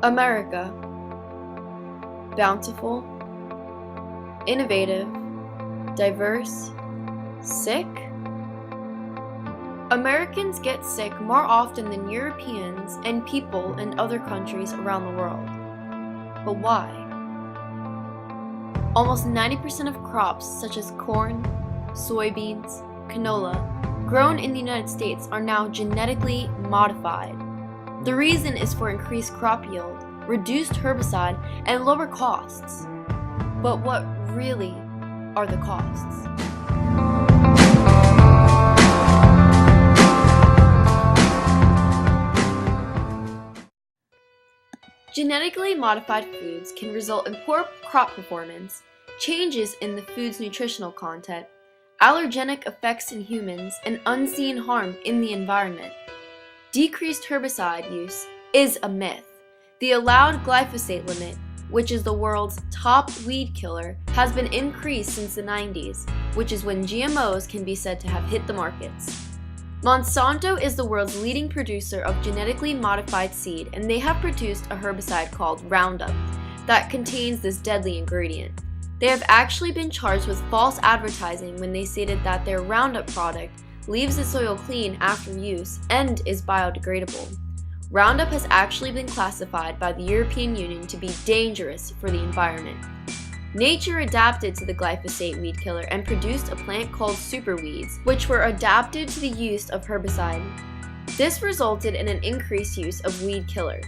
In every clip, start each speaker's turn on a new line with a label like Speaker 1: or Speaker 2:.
Speaker 1: America. Bountiful, innovative, diverse, sick? Americans get sick more often than Europeans and people in other countries around the world. But why? Almost 90% of crops such as corn, soybeans, canola, grown in the United States are now genetically modified. The reason is for increased crop yield, reduced herbicide, and lower costs. But what really are the costs? Genetically modified foods can result in poor crop performance, changes in the food's nutritional content, allergenic effects in humans, and unseen harm in the environment. Decreased herbicide use is a myth. The allowed glyphosate limit, which is the world's top weed killer, has been increased since the 90s, which is when GMOs can be said to have hit the markets. Monsanto is the world's leading producer of genetically modified seed, and they have produced a herbicide called Roundup that contains this deadly ingredient. They have actually been charged with false advertising when they stated that their Roundup product leaves the soil clean after use and is biodegradable. Roundup has actually been classified by the European Union to be dangerous for the environment. Nature adapted to the glyphosate weed killer and produced a plant called superweeds, which were adapted to the use of herbicide. This resulted in an increased use of weed killer.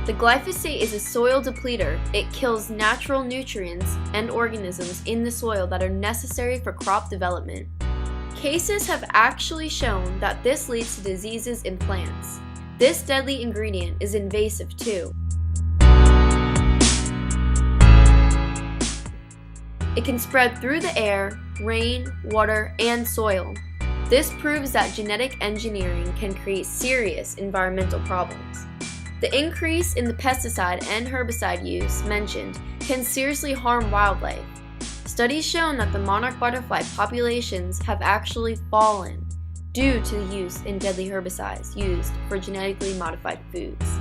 Speaker 1: The glyphosate is a soil depleter. It kills natural nutrients and organisms in the soil that are necessary for crop development. Cases have actually shown that this leads to diseases in plants. This deadly ingredient is invasive too. It can spread through the air, rain, water, and soil. This proves that genetic engineering can create serious environmental problems. The increase in the pesticide and herbicide use mentioned can seriously harm wildlife. Studies shown that the monarch butterfly populations have actually fallen due to the use in deadly herbicides used for genetically modified foods.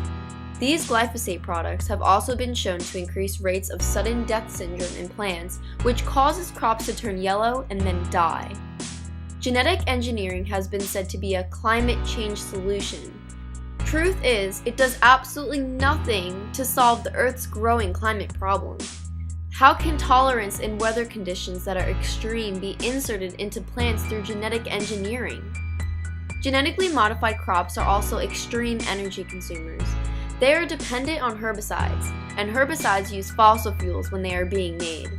Speaker 1: These glyphosate products have also been shown to increase rates of sudden death syndrome in plants, which causes crops to turn yellow and then die. Genetic engineering has been said to be a climate change solution. Truth is, it does absolutely nothing to solve the Earth's growing climate problem. How can tolerance in weather conditions that are extreme be inserted into plants through genetic engineering? Genetically modified crops are also extreme energy consumers. They are dependent on herbicides, and herbicides use fossil fuels when they are being made.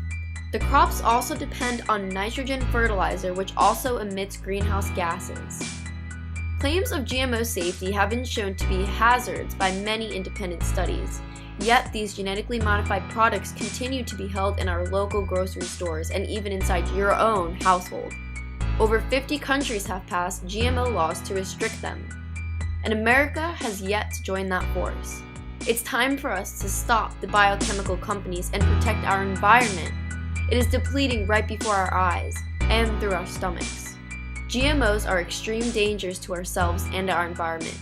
Speaker 1: The crops also depend on nitrogen fertilizer, which also emits greenhouse gases. Claims of GMO safety have been shown to be hazards by many independent studies. Yet these genetically modified products continue to be held in our local grocery stores and even inside your own household. Over 50 countries have passed GMO laws to restrict them, and America has yet to join that force. It's time for us to stop the biochemical companies and protect our environment. It is depleting right before our eyes and through our stomachs. GMOs are extreme dangers to ourselves and our environment.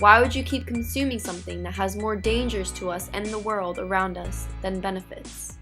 Speaker 1: Why would you keep consuming something that has more dangers to us and the world around us than benefits?